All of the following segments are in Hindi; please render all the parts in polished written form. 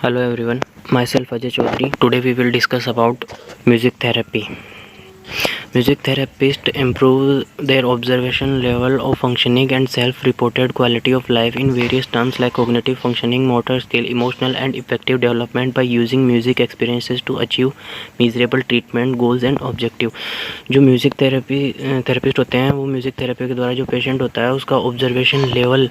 Hello everyone, myself Ajay Chaudhary. Today we will discuss about music therapy. Music therapists improve their observation level of functioning and self-reported quality of life in various terms like cognitive functioning, motor skill, emotional and effective development by using music experiences to achieve measurable treatment goals and objective. जो म्यूज़िक थेरेपिस्ट होते हैं वो म्यूज़िक थेरेपी के द्वारा जो पेशेंट होता है उसका ऑब्जर्वेशन लेवल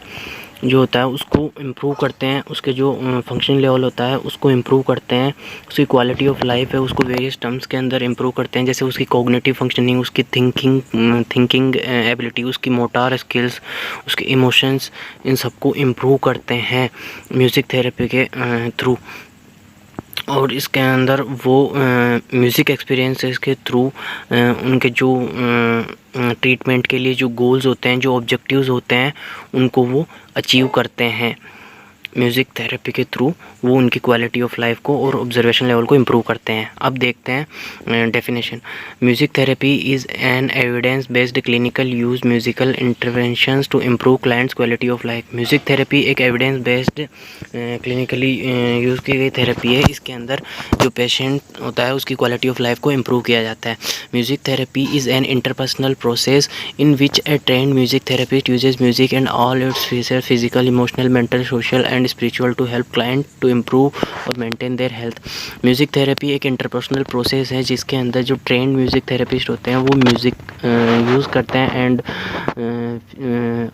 जो होता है उसको इम्प्रूव करते हैं, उसके जो फंक्शन लेवल होता है उसको इम्प्रूव करते हैं, उसकी क्वालिटी ऑफ लाइफ है उसको वेरियस टर्म्स के अंदर इम्प्रूव करते हैं, जैसे उसकी कॉग्निटिव फंक्शनिंग, उसकी थिंकिंग एबिलिटी, उसकी मोटर स्किल्स, उसके इमोशंस, इन सबको इम्प्रूव करते हैं म्यूज़िक थेरेपी के थ्रू। और इसके अंदर वो म्यूज़िक एक्सपीरियंसेस के थ्रू उनके जो ट्रीटमेंट के लिए जो गोल्स होते हैं, जो ऑब्जेक्टिव्स होते हैं, उनको वो अचीव करते हैं। म्यूज़िक थेरेपी के थ्रू वो उनकी क्वालिटी ऑफ लाइफ को और ऑब्जर्वेशन लेवल को इम्प्रूव करते हैं। अब देखते हैं definition. Music therapy is an evidence based clinical use musical interventions to improve clients quality of life. Music therapy एक एविडेंस बेस्ड क्लिनिकली यूज़ की गई थेरेपी है। इसके अंदर जो पेशेंट होता है उसकी क्वालिटी ऑफ लाइफ को इम्प्रूव किया जाता है। Music therapy is an interpersonal process in which a trained music therapist uses music and all its features physical, emotional, mental, social and spiritual to help client to improve और maintain their health. Music therapy एक इंटरपर्सनल प्रोसेस है जिसके अंदर जो ट्रेंड म्यूज़िक थेरेपिस्ट होते हैं वो म्यूज़िक यूज़ करते हैं एंड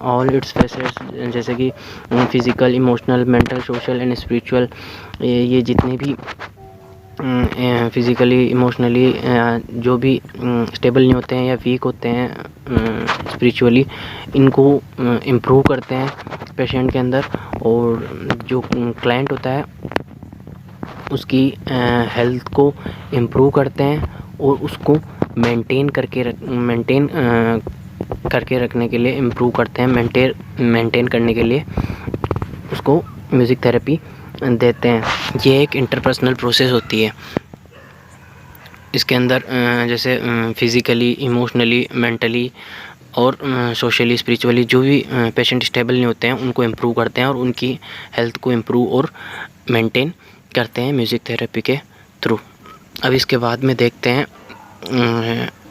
ऑल इट्स फैसेट्स जैसे कि physical, emotional, mental, social and spiritual, ये जितने भी फिज़िकली, इमोशनली जो भी स्टेबल नहीं होते हैं या वीक होते हैं स्पिरिचुअली, इनको इम्प्रूव करते हैं पेशेंट के अंदर। और जो क्लाइंट होता है उसकी हेल्थ को इम्प्रूव करते हैं और उसको मेंटेन करके रखने के लिए इम्प्रूव करते हैं, मेंटेन करने के लिए उसको म्यूज़िक थेरेपी देते हैं। ये एक इंटरपर्सनल प्रोसेस होती है। इसके अंदर जैसे फिज़िकली, इमोशनली, मेंटली और सोशली, स्पिरिचुअली जो भी पेशेंट स्टेबल नहीं होते हैं उनको इम्प्रूव करते हैं और उनकी हेल्थ को इम्प्रूव और मेंटेन करते हैं म्यूज़िक थेरेपी के थ्रू। अब इसके बाद में देखते हैं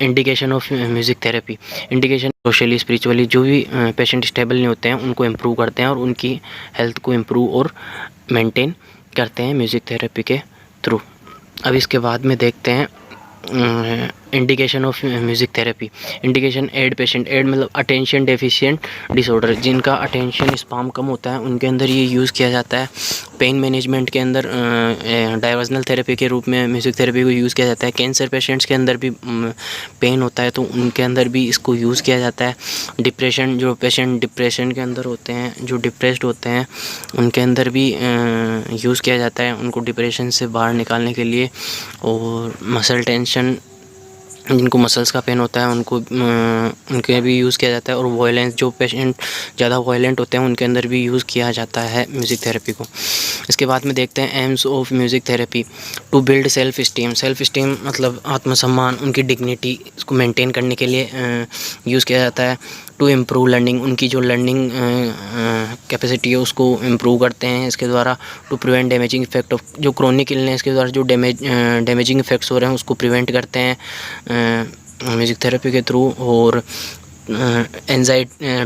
indication of music therapy. Indication socially, spiritually जो भी पेशेंट स्टेबल नहीं होते हैं उनको इम्प्रूव करते हैं और उनकी हेल्थ को इम्प्रूव और मेंटेन करते हैं म्यूज़िक थेरेपी के थ्रू। अब इसके बाद में देखते हैं indication of music therapy. Indication ADD patient, ADD मतलब अटेंशन डेफिशिएंट डिसऑर्डर, जिनका अटेंशन स्पैम कम होता है उनके अंदर ये यूज़ किया जाता है। पेन मैनेजमेंट के अंदर डाइवर्जनल थेरेपी के रूप में म्यूज़िक थेरेपी को यूज़ किया जाता है। कैंसर पेशेंट्स के अंदर भी पेन होता है तो उनके अंदर भी इसको यूज़ किया जाता है। डिप्रेशन, जो पेशेंट डिप्रेशन के अंदर होते हैं, जो डिप्रेस्ड होते हैं, उनके अंदर भी यूज़ किया जाता है उनको डिप्रेशन से बाहर निकालने के लिए। और मसल टेंशन, जिनको मसल्स का पेन होता है उनको उनके भी यूज़ किया जाता है। और वायलेंस, जो पेशेंट ज़्यादा वायलेंट होते हैं उनके अंदर भी यूज़ किया जाता है म्यूज़िक थेरेपी को। इसके बाद में देखते हैं aims of music therapy. To build self esteem मतलब आत्मसम्मान, उनकी डिग्निटी, इसको मेंटेन करने के लिए यूज़ किया जाता है। टू इम्प्रूव लर्निंग, उनकी जो लर्निंग कैपेसिटी है उसको इम्प्रूव करते हैं इसके द्वारा। To prevent damaging effect of, जो क्रोनिक इलनेस के द्वारा जो डैमेजिंग इफेक्ट्स हो रहे हैं उसको प्रिवेंट करते हैं म्यूज़िक थेरेपी के थ्रू। और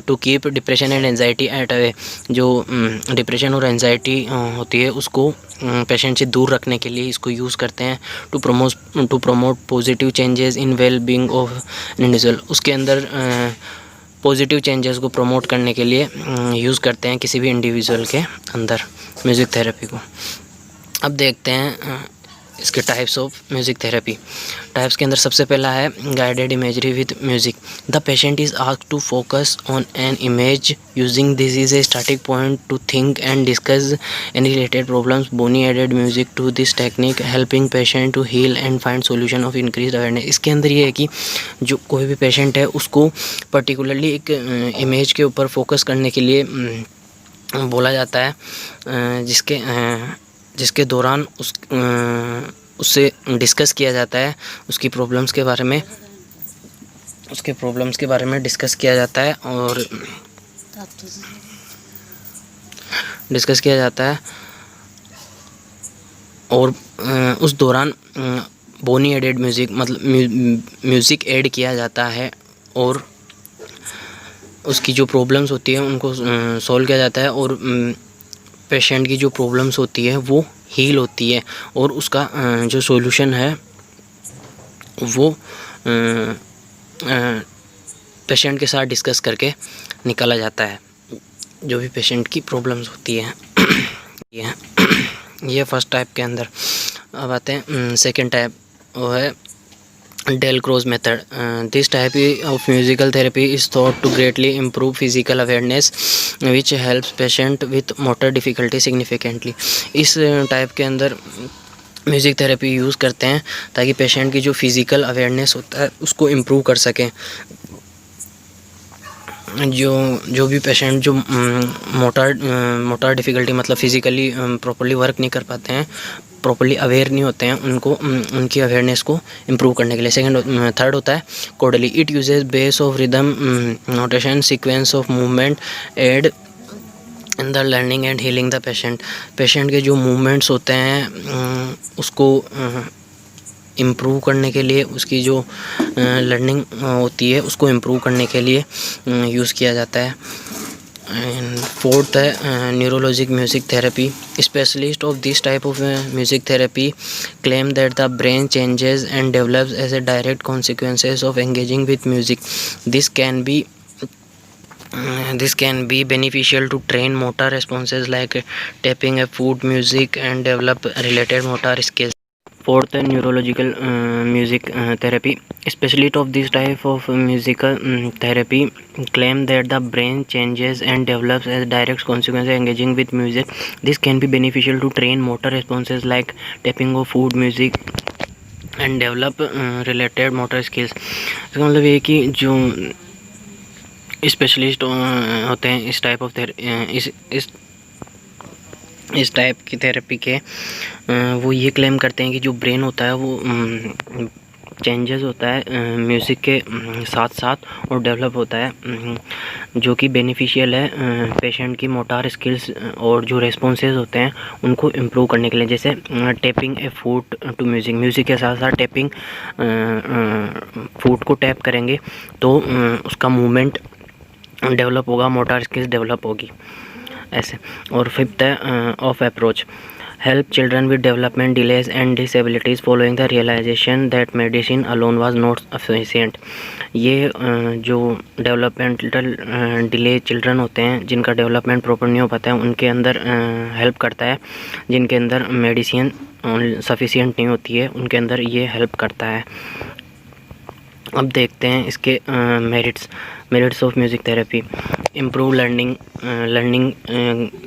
to keep depression and anxiety at away, जो डिप्रेशन और एंजाइटी होती है उसको पेशेंट से दूर रखने के लिए इसको यूज़ करते हैं। To promote positive changes in well being of individual, उसके अंदर पॉजिटिव चेंजेस को प्रमोट करने के लिए यूज़ करते हैं किसी भी इंडिविजुअल के अंदर म्यूज़िक थेरेपी को। अब देखते हैं इसके types of music therapy. Types के अंदर सबसे पहला है guided imagery with music. The patient is asked to focus on an image using this is a starting point to think and discuss any related problems. Bonny added music to this technique helping patient to heal and find solution of increase awareness. इसके अंदर ये है कि जो कोई भी पेशेंट है उसको पर्टिकुलरली एक इमेज के ऊपर फोकस करने के लिए बोला जाता है, जिसके दौरान उससे डिस्कस किया जाता है, उसकी प्रॉब्लम्स के बारे में डिस्कस किया जाता है और डिस्कस किया जाता है और उस दौरान बोनी एडेड म्यूज़िक मतलब म्यूज़िक ऐड किया जाता है और उसकी जो प्रॉब्लम्स होती है उनको सॉल्व किया जाता है और पेशेंट की जो प्रॉब्लम्स होती है वो हील होती है और उसका जो सॉल्यूशन है वो पेशेंट के साथ डिस्कस करके निकाला जाता है, जो भी पेशेंट की प्रॉब्लम्स होती है। ये फर्स्ट टाइप के अंदर। अब आते हैं सेकंड टाइप, वो है Delcroze method. This type of musical therapy is thought to greatly improve physical awareness, which helps patient with motor difficulty significantly. इस टाइप के अंदर म्यूज़िक थेरेपी यूज़ करते हैं ताकि पेशेंट की जो फिज़िकल अवेयरनेस होता है उसको इम्प्रूव कर सकें। जो भी पेशेंट जो मोटर डिफ़िकल्टी मतलब फ़िज़िकली प्रॉपर्ली वर्क नहीं कर पाते हैं, प्रॉपर्ली अवेयर नहीं होते हैं, उनको उनकी अवेयरनेस को इम्प्रूव करने के लिए। थर्ड होता है Kodaly. It uses base of rhythm notation sequence of movement aid in the learning and healing the patient के जो मूवमेंट्स होते हैं उसको इम्प्रूव करने के लिए, उसकी जो लर्निंग होती है उसको इम्प्रूव करने के लिए यूज़ किया जाता है। एंड फोर्थ है neurologic music therapy. Specialist of this type of music therapy claim that the brain changes and develops as a direct consequences of engaging with music. This can be beneficial to train motor responses like tapping, a food music, and develop related motor skills. Fourth, neurological music therapy. Specialists of this type of musical therapy claim that the brain changes and develops as direct consequence of engaging with music. This can be beneficial to train motor responses like tapping of food music and develop related motor skills. इसका मतलब ये कि जो स्पेशलिस्ट होते हैं इस टाइप ऑफ इस टाइप की थेरेपी के, वो ये क्लेम करते हैं कि जो ब्रेन होता है वो चेंजेस होता है म्यूज़िक के साथ साथ और डेवलप होता है, जो कि बेनिफिशियल है पेशेंट की मोटर स्किल्स और जो रेस्पॉन्सेज होते हैं उनको इम्प्रूव करने के लिए। जैसे tapping a foot to music के साथ साथ टैपिंग फूड को टैप करेंगे तो उसका मूवमेंट डेवलप होगा, मोटर स्किल्स डेवलप होगी ऐसे। और फिफ्थ है Orff approach. Help children with development delays and disabilities following the realization that medicine alone was not sufficient. ये जो डेवलपमेंटल डिले चिल्ड्रन होते हैं जिनका डेवलपमेंट प्रॉपर नहीं हो पाता है उनके अंदर हेल्प करता है, जिनके अंदर मेडिसिन सफिशिएंट नहीं होती है उनके अंदर ये हेल्प करता है। अब देखते हैं इसके merits of music therapy. Improve learning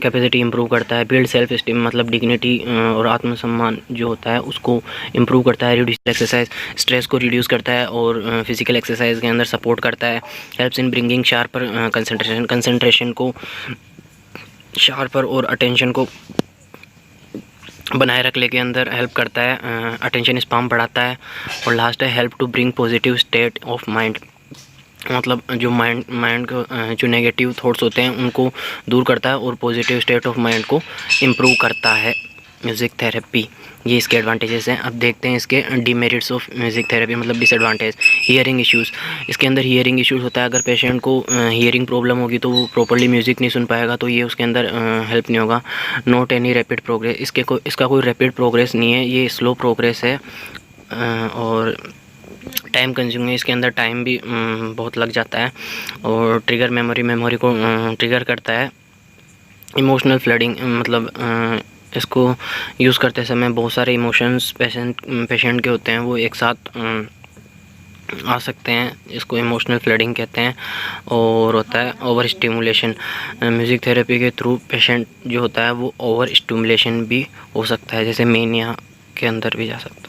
capacity improve करता है। बिल्ड सेल्फ एस्टीम मतलब डिग्निटी और आत्मसम्मान जो होता है उसको इम्प्रूव करता है। रिड्यूस एक्सरसाइज स्ट्रेस को रिड्यूस करता है और फिजिकल एक्सरसाइज के अंदर सपोर्ट करता है। Helps in bringing sharper concentration को शार्पर और अटेंशन को बनाए रखने के अंदर हेल्प करता है। अटेंशन स्पैन बढ़ाता है। और लास्ट है help to bring positive state of mind मतलब जो माइंड को जो नेगेटिव थॉट्स होते हैं उनको दूर करता है और पॉजिटिव स्टेट ऑफ माइंड को इम्प्रूव करता है म्यूज़िक थेरेपी। ये इसके एडवांटेजेस हैं। अब देखते हैं इसके डिमेरिट्स ऑफ म्यूज़िक थेरेपी मतलब डिसएडवांटेज। Hearing issues. इसके अंदर हियरिंग इश्यूज़ होता है। अगर पेशेंट को हियरिंग प्रॉब्लम होगी तो वो प्रॉपर्ली म्यूज़िक नहीं सुन पाएगा, तो ये उसके अंदर हेल्प नहीं होगा। Not any rapid progress. इसका कोई रैपिड प्रोग्रेस नहीं है, ये स्लो प्रोग्रेस है और टाइम कंज्यूमिंग है। इसके अंदर टाइम भी बहुत लग जाता है और ट्रिगर मेमोरी को ट्रिगर करता है। इमोशनल फ्लडिंग मतलब इसको यूज़ करते समय बहुत सारे इमोशंस पेशेंट के होते हैं वो एक साथ आ सकते हैं, इसको इमोशनल फ्लडिंग कहते हैं। और होता है ओवर स्टिमुलेशन। म्यूज़िक थेरेपी के थ्रू पेशेंट जो होता है वो ओवर स्टिमुलेशन भी हो सकता है, जैसे मेनिया के अंदर भी जा सकता है।